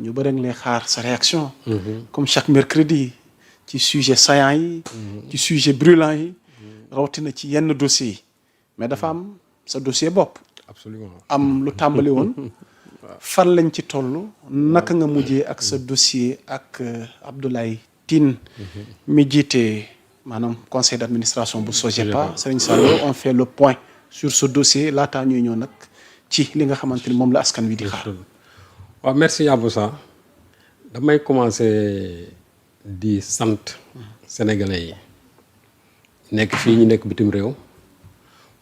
ñu bëri ngi lay xaar sa réaction. Comme chaque mercredi ci sujet saillant yi. ci sujet brûlant yi. rawatina ci yenn dossiers yi. mais dafa am sa dossier bopp. absolument am lu tàmbali woon. fan lañ ci toll. naka nga mujjee ak sa dossier ak Abdoulaye Tine. mi jiite maanaam conseil d'administration bu SOGEPA. Serigne Saliou on fait le point sur ce dossier laataa ñuy ñëw nag ci li nga xamante ni moom la askan wi di xaar. waaw merci Yaboussa damay commencer di sant sénégalais yi nekk fii ñu nekk bitim réew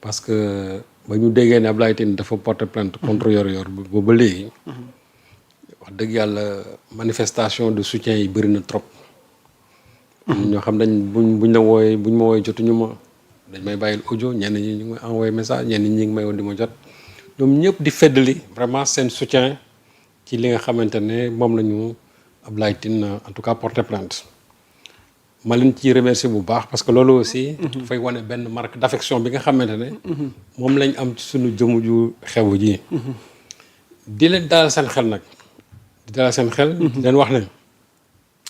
parce que ba ñu déggee ne Abdoulaye Tine dafa porter plainte contre Yoor-Yoor ba léegi wax dëgg yàlla manifestation de soutien yi bëri na trop. ñoo xam dañ buñ la wooyee buñ ma wooyee jotuñu ma dañ may bàyyil audio ñenn ñi ñu ngi may envoyé message ñenn ñi ngi may woon di ma jot ñoom ñëpp di feddali vraiment seen soutien ci li nga xamante ne moom la ñu Abdoulaye Tine en tout cas porter plainte ma leen ciy remercier bu baax parce que loolu aussi dafay wane benn marque d'affection bi nga xamante ne moom lañ am ci suñu jëmu ju xewu ji di leen dalal seen xel nag di dalal seen xel di leen wax ne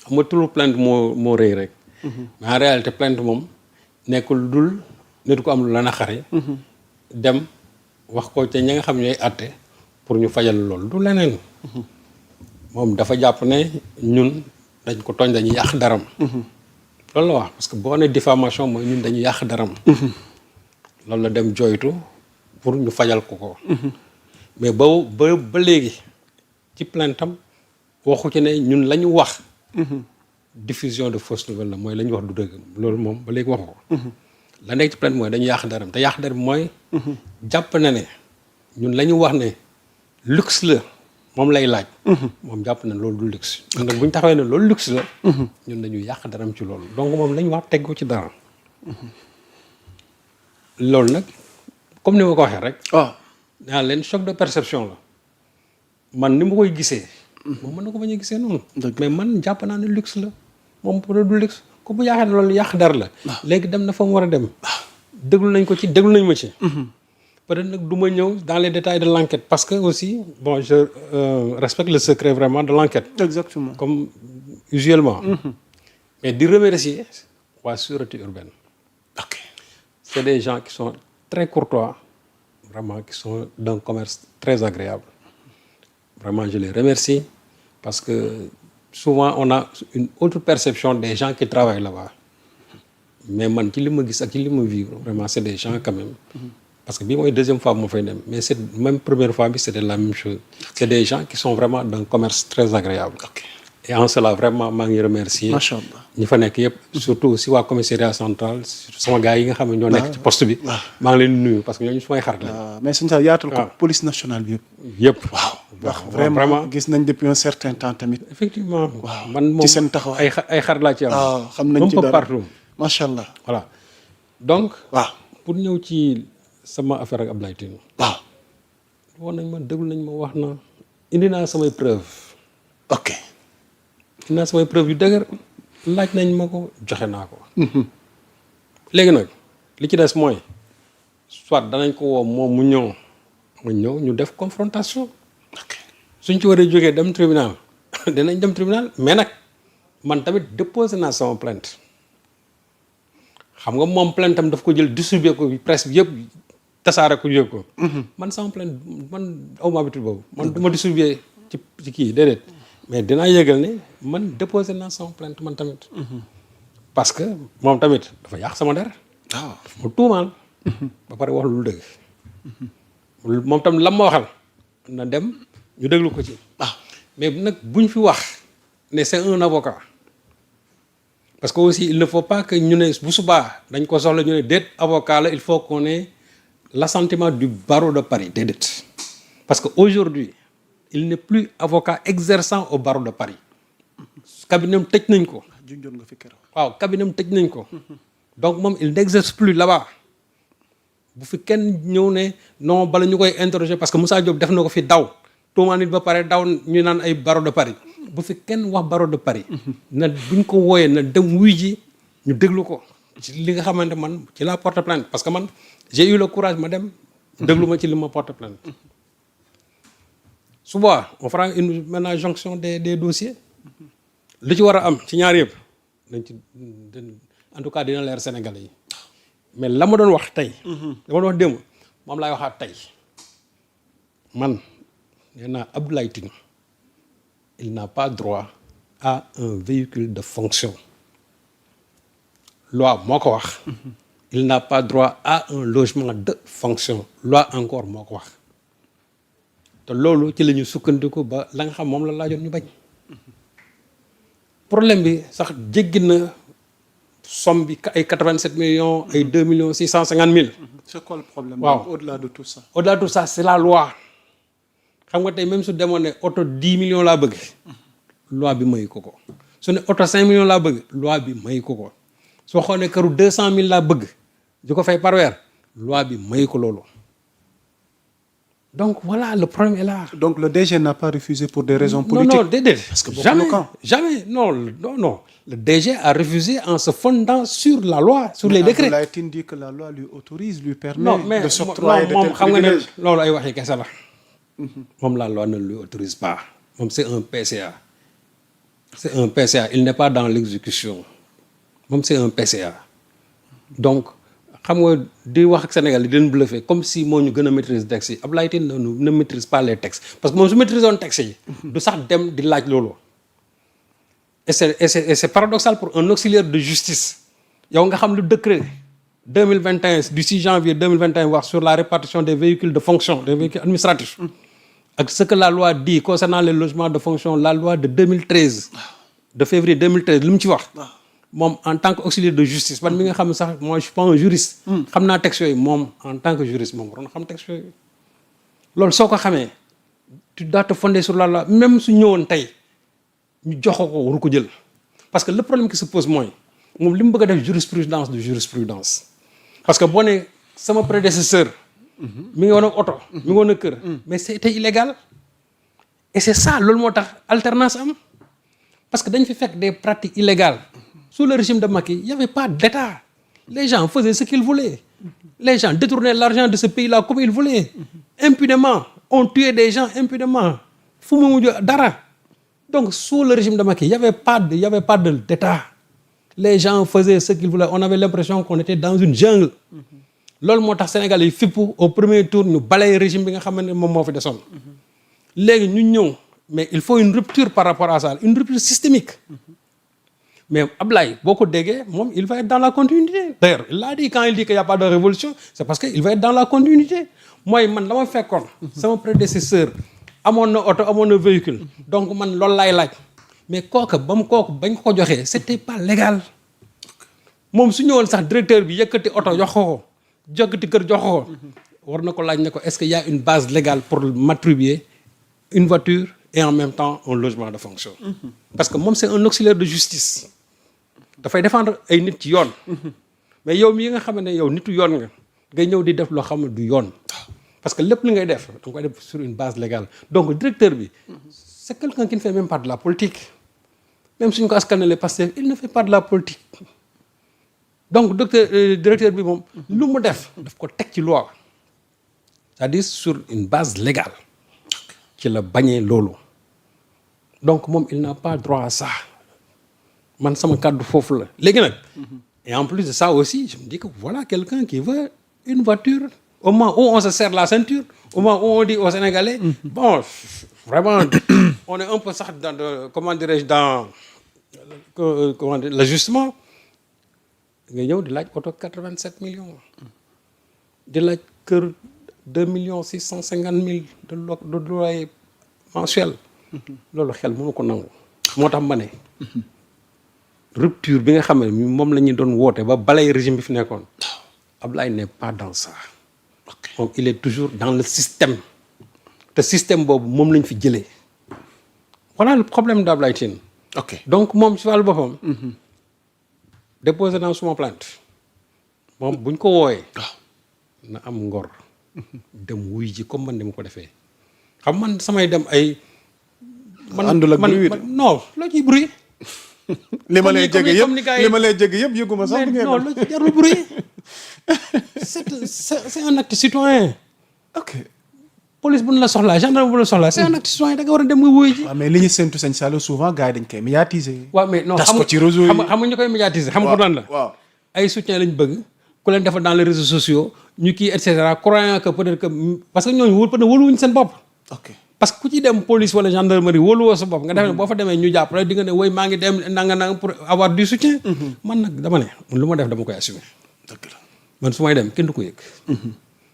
xam nga turu plainte moo rëy rek mais en réalité plainte moom nekkul dul nit ko am lu la naqari dem wax ko ca ña nga xam ñooy àtte pour ñu fajal loolu du leneen moom dafa jàpp ne ñun dañ ko tooñ dañuy yàq daram loolu la wax parce que boo ne diffamation mooy ñun dañuy yàq daram loolu la dem jooytu pour ñu fajal ko mais ba léegi ci plainte am waxu ci ne ñun la ñu wax diffusion de fausses nouvelles la mooy la ñu wax du dëgg loolu moom ba léegi waxu ko la nekk ci plainte mooy dañu yàq daram te yàq daram mooy jàpp na ne ñun la ñu wax ne luxe la moom lay laaj moom jàpp na loolu du luxe ñun nag bu ñu taxawee ne loolu luxe la ñun dañuy yàq daram ci loolu donc moom la ñu wax teg ko ci dara loolu nag comme ni ma ko waxee rek waaw naa leen choc de perception la man ni ma koy gisee moom mën na ko bañ a gisee noonu mais man jàpp naa ne luxe la moom peut du luxe ko bu yaakaar ne loolu yàq dara la léegi dem na fa mu war a dem déglu nañ ma ci peut-être nag du ma ñëw dans les détails de l'enquête parce que aussi bon je respecte le secret vraiment de l'enquête exactement comme usuellement mais di remercier waa sûreté urbaine ok c'est des gens qui sont très courtois vraiment qui sont d'un commerce très agréable vraiment je les remercie parce que souvent on a une autre perception des gens qui travaillent là-bas mais man ci li ma gis ak ci li ma vivre vraiment c'est des gens quand même parce que bii mooy deuxième fois moo fay dem mais c'est même première fois bi c'était la même chose c'est des gens qui sont vraiment d'un commerce très agréable et en cela vraiment maa ngi remercier macha allah ñi fa nekk yëpp surtout aussi waa commissariat central sama gars yi nga xam ne ñoo nekk ci poste bi maa ngi leen di nuyu parce que ñooñu sumay xarit la mais suñu saa yaatal ko police nationale bi yëpp waaw vraiment gis nañ depuis un certain temps tamit effectivement waaw man moom ci seen taxawaay ay xarit laa ci am waaw xam nañ ci dara partout macha allah voilà donc waaw pour ñëw ci sama affaire ak Abdoulaye Tine waaw wax nañ ma déglu nañ ma wax na indi naa samay preuve ok indi naa samay preuve yu dëgër laaj nañ ma ko joxe naa ko léegi nag li ci des mooy soit danañ ko woo moom mu ñëw ma ñëw ñu def confrontation suñ ci waree jógee dem tribunal dinañ dem tribunal mais nag man tamit déposé naa sama plainte xam nga moom plainte am daf ko jël distribuer ko presse bi yëpp tasaare ko yëg ko man sama plainte man awma habitude boobu man du ma distribuer ci kii déedéet mais dinaa yëgal ne man déposé naa sama plainte man tamit parce que moom tamit dafa yàq sama der waaw mu tuumaal ba pare wax lu dëgg moom tam lam ma waxal na dem ñu déglu ko ci mais nag buñ fi wax ne c'est un avocat parce que aussi il ne faut pas que ñu ne bu subaa dañ ko soxla ñu ne déet avocat la il faut qu'on ait l'assentiment du barreau de Paris déedéet parce que aujourd'hui il n'est plus avocat exerçant au barreau de Paris cabinet am tëj nañ ko junjoon nga fi keroog waaw cabinet am tëj nañ ko donc moom il n'exerce plus là-bas bu fi kenn ñëw ne non bala ñu koy interroger parce que Moussa Diop def na ko fi daw tuumaa nit ba pare daw ñu naan ay barreau de Paris bu fi kenn wax barreau de Paris na buñ ko wooyee na dem wuy ji ñu déglu ko ci li nga xamante man ci la porte plainte parce que man j'ai eu le courage ma dem déglu ma ci li ma porte plainte suba on fera maintenant jonction des dossiers li ci war a am ci ñaar yëpp dañ ci en tout cas dina leer Sénégalais yi mais la ma doon wax tey. la ma doon wax démb moom laay waxaat tey man nee naa Abdoulaye Tine il n'a pas droit à un véhicule de fonction loi moo ko wax. il n'a pas droit à un logement de fonction loi encore moo ko wax te loolu ci la ñu sukkandiku ba la nga xam moom la laajoon ñu bañ problème bi sax jéggi na somme bi ay 87 millions ay 2 millions 650 000. C'est quoi le problème? Waaw. Au-delà de tout ça. au-delà de tout ça c'est la loi xam nga tey même su demoon ne oto 10 millions laa bëgg loi bi mayu ko ko su ne oto 5 millions laa bëgg loi bi mayu ko ko soo xoolee këru 200 000 laa bëgg di ko fay par weer loi bi mayu ko loolu donc voilà le problème est là. Donc le DG n'a pas refusé pour des raisons politiques. Non, déedéet. Parce que beaucoup jamais, le camp. jamais, non. Le DG a refusé en se fondant sur la loi, sur les décrets. Abdoulaye Tine dit que la loi lui autorise, lui permet Non, mais de s'octroyer de tels xam nga ne privilèges. loolu ay waxi kese la. Moom la loi ne lui autorise pas. Moom c'est un PCA. C'est un PCA. Il n'est pas dans l'exécution. Moom c'est un PCA. Donc xam nga di wax ak Sénégal yi di leen bluffer comme si moo ñu gën a maîtriser textes yi Abdoulaye Tine ne maîtrise pas les textes parce que moom su maîtriser woon textes yi. du sax dem di laaj loolu. et c'est paradoxal pour un auxiliaire de justice yow nga xam lu décret 2021 du 6 janvier 2021 wax sur la répartition des véhicules de fonction des véhicules administratifs. ak ce que la loi dit concernant les logements de fonction la loi de 2013 de février 2013 lu mu ci wax. moom en tant qu'auxiliaire de justice man mi nga xam ne sax moi je suis pas un juriste. xam naa texte yooyu moom en tant que juriste moom waroon na xam texte yooyu. loolu soo ko xamee tu dois te fonder sur la loi même su ñëwoon tey ñu jox ko waru ko jël parce que le problème qui se pose mooy moom li mu bëgg a def jurisprudence de jurisprudence parce que boo nee sama prédécesseur. mi ngi woon ak oto. mi ngi woon ak kër. mais c'était illégal et c'est ça loolu moo tax alternance am parce que dañ fi fekk des pratiques illégales. Sous le régime de Macky, il n'y avait pas d'État. Les gens faisaient ce qu'ils voulaient. Les gens détournaient l'argent de ce pays-là comme ils voulaient. Impunément. On tuait des gens impunément. Dara. Donc, sous le régime de Macky, il n'y avait pas d'État. Les gens faisaient ce qu'ils voulaient. On avait l'impression qu'on était dans une jungle. Loolu moo tax Sénégal yi fippu au premier tour ñu balay régime bi nga xam ne moom moo fi desoon. léegi ñu ñëw mais il faut une rupture par rapport à ça une rupture systémique. Mais Ablaye, beaucoup de dégués, il va être dans la continuité. D'ailleurs, il l'a dit, quand il dit qu'il n'y a pas de révolution, c'est parce qu'il va être dans la continuité. Moi, je me fais comme c'est mon prédécesseur, à mon auto, à mon véhicule. Donc, je l'ai. Mais c'était pas légal. Moi, si nous avons directeur, il y a que des autos, est-ce qu'il y a une base légale pour m'attribuer une voiture et en même temps un logement de fonction? Parce que moi, c'est un auxiliaire de justice. dafay défendre ay nit ci yoon mais yow mii nga xam ne yow nitu yoon nga ngay ñëw di def loo xam ne du yoon parce que lépp li ngay def da nga koy def sur une base légale donc directeur bi c'est quelqu'un qui ne fait même pas de la politique même suñu ko askanale parce que il ne fait pas de la politique donc directeur bi moom lu mu def daf ko teg ci loi c'est-à-dire sur une base légale ci la bañee loolu donc moom il n'a pas droit à ça man sama kàddu foofu la léegi nag et en plus de ça aussi je me dis que voilà quelqu'un qui veut une voiture au moment où on se serre la ceinture au moment où on dit aux Sénégalais bon vraiment on est un peu sax dans comment dirais-je dans l'ajustement nga ñëw di laaj oto 87 millions di laaj kër 2 650 000 de loyer mensuel loolu xel mënu ko nangu moo tax ma ne rupture bi nga xam ne moom la ñu doon woote ba balay régime bi fi nekkoon Ablaye n'est pas dans ça donc il est toujours dans le système te système boobu moom lañ fi jëlee voilà le problème d'Ablaye Tine. Ok. Donc moom ci wàllu boppam déposé dans suma plainte moom buñ ko wooyee na am ngor dem wuy ji comme man ni mu ko defee xam man samay dem ay àndul ak bruit non loo ciy bruit li ma lay jege yëpp yëguma sax. non loo ci jarul bruit c'est un acte citoyen. Ok. police bu ñu la soxlaa gendarme bu ñu la soxlaa c'est un acte citoyen da nga war a dem nga wuyu ji. waaw mais li ñu séntu sëñ Saliou souvent gars yi dañ koy médiatiser. waaw mais non tas ko ci réseau yi xam nga ñu koy médiatiser. xam nga pour lan la. waaw ay soutien lañ bëgg ku leen defal dans les réseaux sociaux ñu kii et cetera croyant que peut-être que parce que ñooñu wóoluwuñ seen bopp. ok parce que ku ci dem police wala gendarmerie wóoluwoo sa bopp nga def ne boo fa demee ñu jàpp la di nga ne woy maa ngi dem nanga pour avoir du soutien. man nag dama ne lu ma def dama koy assumer. dëgg la man su may dem kenn du ko yëg.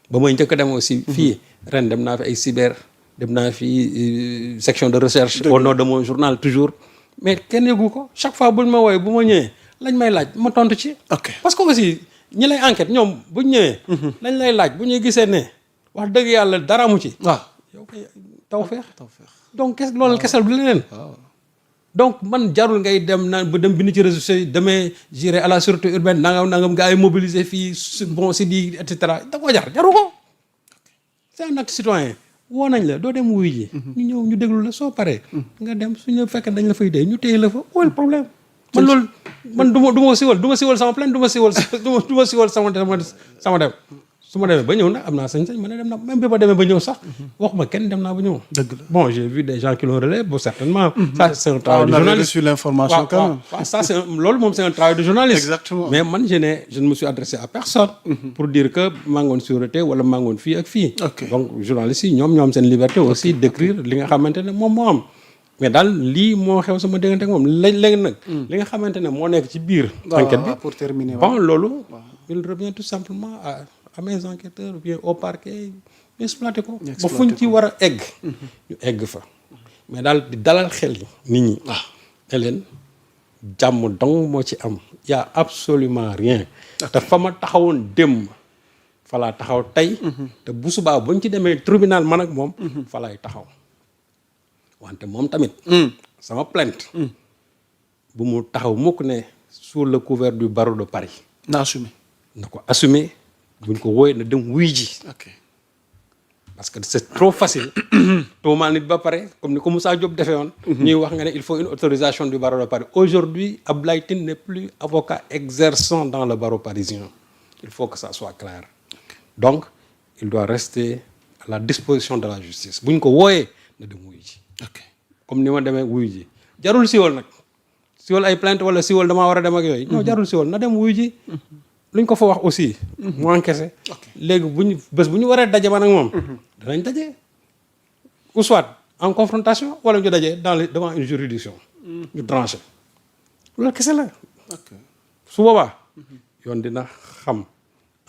ba may njëkk a dem aussi fii ren dem naa fi ay cyber dem naa fi section de recherche au nom de mon journal toujours mais kenn yëgu ko chaque fois buñ ma wooye bu ma ñëwee lañ may laaj ma tontu ci. ok parce que aussi ñi lay enquête ñoom buñ ñëwee. lañ lay laaj bu ñuy gisee ne wax dëgg yàlla dara mu ci. waaw yow kay tawfeex donc loolu kesel du leneen. donc man jarul ngay dem naan ba dem bind ci réseaux sociaux yi demee j'irai à la sûreté urbaine nangam gars yi mobiliser fii bon si di et cetera da koo jaru ko. c'est un acte citoyen woo nañ la doo dem wuyu ji. ñu ñëw ñu déglu la soo paree. nga dem suñu la fekkee dañ la fay dee ñu téye la fa wala problème. man loolu man du ma siwal sama plainte du ma siwal sama dem. su ma demee ba ñëw nag am naa sañ-sañ ma ne dem na même bi ma demee ba ñëw sax waxuma kenn dem naa ba ñëw. dëgg la bon j'ai vu des gens qui l'ont relayé bon certainement. ça c'est un travail de on avait journaliste. reçu l'information quand même. waaw ça c'est loolu moom c'est un travail de journaliste. Exactement. mais man je ne me suis adressé à personne. pour dire que maa ngoon sûreté wala maa ngoon fii ak fii. ok donc journalistes yi ñoom seen liberté aussi d'écrire li nga xamante ne moom moo am. mais daal lii moo xew sama diggante ak moom léegi nag. li nga xamante ne moo nekk ci biir. enquête bi pour terminer. bon loolu. il revient tout simplement à mes enquêteurs bien au parquet ñu exploité ko. ba fuñ ci war a egg. ñu egg fa. mais daal di dalal xel yi nit ñi. te leen jàmm dong moo ci am. y a absolument rien. te fa ma taxawoon démb fa laa taxaw tey. te bu subaa buñ ci demee tribunal man ak moom. fa laay taxaw. wante moom tamit. sama plainte. bu mu taxaw mukk ne sous le couvert du barreau de Paris. na assumé. na ko assumer buñ ko wooyee na dem wuy ji. ok parce que c'est trop facile. tuumaal nit ba pare comme ni ko Moussa Diop defee woon. ñuy wax nga ne il faut une autorisation du barreau de Paris. Aujourd'hui Abdoulaye Tine n'est plus avocat exerçant dans le barreau parisien. Il faut que ça soit clair. Donc il doit rester à la disposition de la justice buñ ko wooyee na dem wuy ji. ok comme ni ma demee wuy ji jarul siwal nag siwal ay plainte wala siwal damaa war a dem ak yooyu. non jarul siwal na dem wuy ji. luñ ko fa wax aussi. mu encaissé. léegi bés bu ñu waree daje man ak moom. danañ daje. ou soit en confrontation wala ñu daje devant une juridiction. ñu tranché. loolu kese la. ok su boobaa. yoon dina xam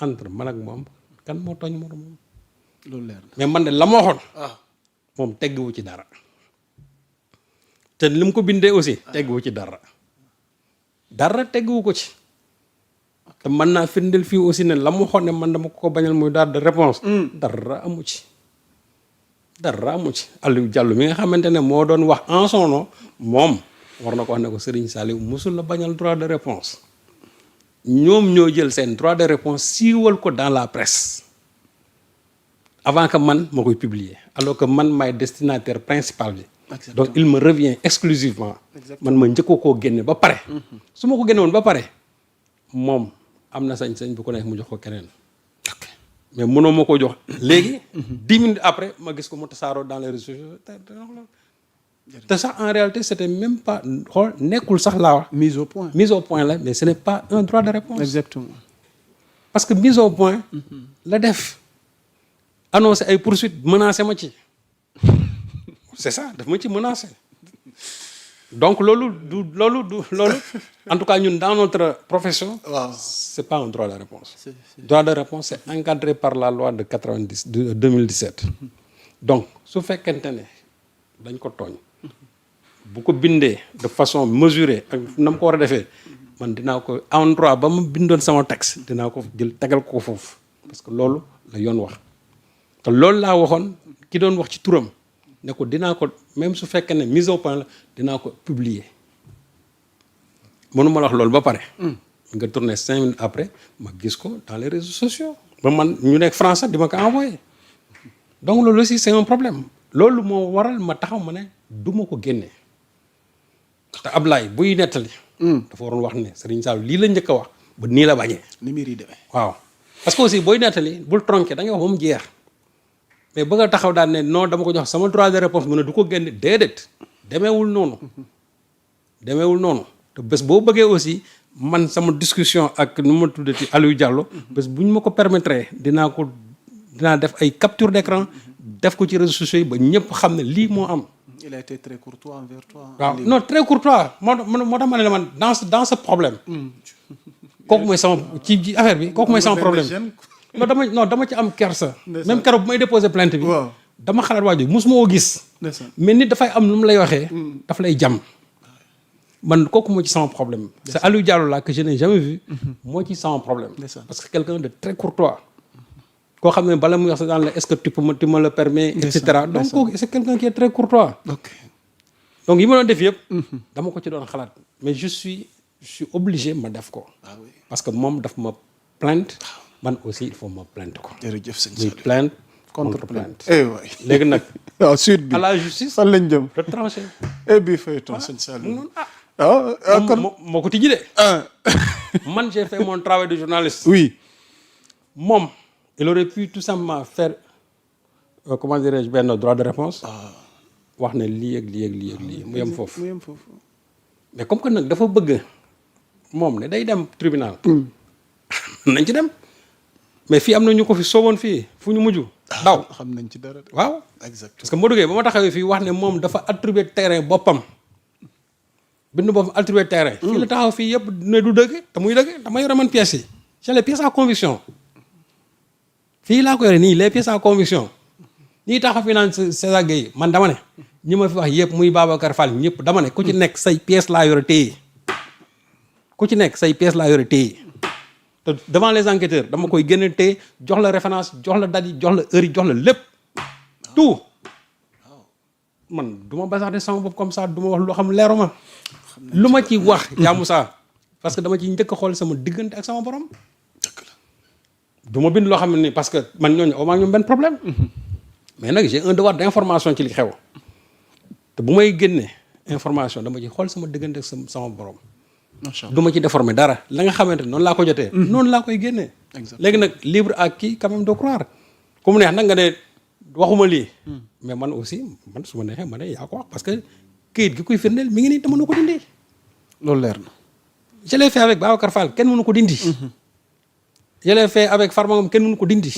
entre man ak moom kan moo tooñ moom. loolu leer na mais man de la ma waxoon. ah moom tegguwu ci dara. te li mu ko bindee aussi. tegguwu ci dara. dara tegguwu ko ci. te mën naa firndeel fii aussi ne la mu waxoon ne man dama ko bañal muy daal de réponse dara amu ci. dara amu ci Aliou Diallo mi nga xamante ne moo doon wax en son nom moom war na ko wax ne ko Serigne Saliou musul la bañal droit de réponse ñoom ñoo jël seen droit de réponse siiwal ko dans la presse avant que man ma koy publier alors que man maay destinataire principal bi. donc il me revient exclusivement man ma njëkkoo koo génne ba pare. su ma ko génne woon ba pare moom am na sañ-sañ bu ko nekk mu jox ko keneen. mais mënoo ma ko jox léegi. 10 minutes après ma gis ko mu tasaaroo dans les réseaux sociaux te sax en réalité c'était même pas xool nekkul sax laa wax. mise au point. mise au point la mais ce n'est pas un droit de réponse. exactement. parce que mise au point. la def annoncé ay poursuites menacé ma ci. c'est ça daf ma ci menacé. donc loolu en tout cas ñun dans notre profession. waaw c'est pas un droit de réponse. droit de réponse c'est encadré par la loi de 2017. donc su fekkente ne dañ ko tooñ. bu ko bindee de façon mesurée ak na ma ko war a defee man dinaa ko en droit ba ma bindoon sama texte dinaa ko jël tegal ko foofu parce que loolu la yoon wax te loolu laa waxoon ki doon wax ci turam ne ko dinaa ko même su fekkee ne mise au point la dinaa ko publier mënuma la wax loolu ba pare. nga tourner 5 minutes après ma gis ko dans les réseaux sociaux. ba man ñu nekk français di ma ko envoyé donc loolu aussi c'est un problème loolu moo waral ma taxaw ma ne du ma ko génne te Ablaye buy nettali. dafa waroon wax ne Serigne Saliou lii la njëkk a wax ba nii la bañee. ni mbir yi demee. waaw parce que aussi booy nettali bul tronqué da ngay wax ba mu jeex mais bëgg a taxaw daal ne non dama ko jox sama droit de réponse mu ne du ko génne déedéet demeewul noonu te bés boo bëggee aussi man sama discussion ak nu ma tuddati Aliou Diallo bés bu ñu ma ko permettre dinaa def ay capture d'écran def ko ci réseaux sociaux yi ba ñëpp xam ne lii moo am. Il a été très courtois envers toi. waaw non très courtois moo tax ma ne la man dans ce problème. kooku mooy sama ci affaire bi kooku mooy sama problème. dama ci am kersa. même keroog bu may déposer plainte bi. dama xalaat waaju mosuma woo gis. mais nit dafay am lu mu lay waxee. daf lay jam. man kooku moo ci sama problème. c'est Aliou Diallo là que je n'ai jamais vu. moo ci sama problème. parce que quelqu'un de très courtois. koo xam ne bala muy wax sa daan la est-ce que tu me le permets et cetera donc kooku c'est quelqu'un qui est très courtois. donc yi ma doon def yëpp. dama ko ci doon xalaat mais je suis obligé ma def ko. parce que moom daf ma plainte man aussi il faut ma plainte ko. jërëjëf sëñ muy plainte contre plainte. waay léegi nag. waaw suite bi à la justice. fan lañ jëm. retranché. bii feuilleton sëñ Saliou. kon moo ko tijji de. man j'ai fait mon travail de journaliste. oui. moom il aurait pu tout simplement faire comment dirais-je benn droit de réponse. wax ne lii ak lii ak lii ak lii mu yem foofu. mais comme que nag dafa bëgg moom ne day dem tribunal. nañ ci dem mais fii am na ñu ko fi sooboon fii fu ñu mujj. daw xam nañ ci dara. waaw exactement parce que moo duggee ba ma taxawee fii wax ne moom dafa attribuer terrain boppam. bind boppam attribuer terrain. fii la taxaw fii yëpp ne du dëgg te muy dëgg dama yore man pièces yi. j'ai les pièces à conviction. fii laa ko yore nii les pièces à conviction. ñii taxaw fi naan César Gueye man dama ne. ñi ma fi wax yëpp muy Babacar Fall ñëpp dama ne ku ci nekk say pièces laa yore téye. ku ci nekk say pièces laa yore téye. te devant les enquêteurs dama koy génne téye jox la référence jox la date yi jox la heure yi jox la lépp. tout man du ma basax de sama bopp comme ça du ma wax loo xam leeru ma. lu ma ci wax yaa Moussa parce que dama ci njëkk a xool sama diggante ak sama borom. du ma bind loo xam ne parce que man ñooñu au moins ñoom benn problème. mais nag j'ai un devoir d'information ci li xew. te bu may génne information dama ci xool sama diggante ak sama borom. macha allah du ma ci déformer dara la nga xamante ne noonu laa ko jotee. noonu laa koy génnee. léegi nag libre à qui quand même de croire. ku mu neex nag nga ne waxuma lii. mais man aussi man su ma neexee ma ne yaa ko wax parce que këyit gi koy firndeel mi ngi nii te mënu ko dindi. loolu leer na. je l'ai fait avec Babacar Fall kenn mënu ko dindi. je l'ai fait avec Farba Ngom kenn mënu ko dindi.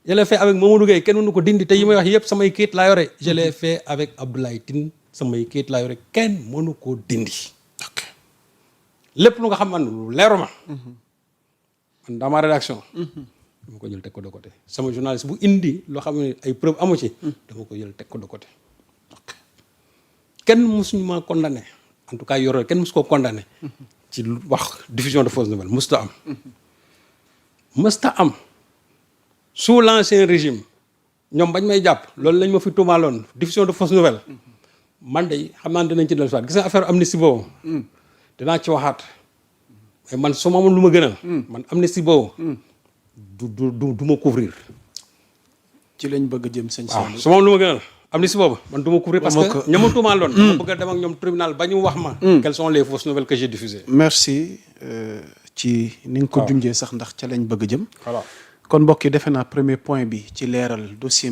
je l'ai fait avec Mamadou Gueye kenn mënu ko dindi te yi may wax yëpp samay këyit laa yore. je l'ai fait avec Abdoulaye Tine samay këyit laa yore kenn mënu ko dindi. lépp lu nga xam man lu leeru ma. man dans ma rédaction. dama ko jël teg ko de côté sama journaliste bu indi loo xam ne ay preuve amu ci. dama ko jël teg ko de côté. kenn mësuñu ma condamné en tout cas yoroo kenn mësu koo condamné. ci wax diffusion de fausses nouvelles mësuta am. mësuta am sous l'ancien régime ñoom bañ may jàpp loolu lañ ma fi tuumaaloon diffusion de fausses nouvelles. man de xam naa dinañ ci dellu si waat gis nga affaire amnistie boobu. dinaa ci waxaat mais man su ma amoon lu ma gënal. man amnistie boobu. du ma couvrir. ci lañ bëgg a jëm sëñ Saliou. su ma amoon lu ma gënal amnistie boobu man du ma couvrir parce que ña ma tuumaaloon. dama bëgg a dem ak ñoom tribunal ba ñu wax ma. quelles sont les fausses nouvelles que j'ai diffusées. merci ci ni nga ko junjee sax ndax ca lañ bëgg a jëm. voilà kon mbokk yi defe naa premier point bi ci leeral dossier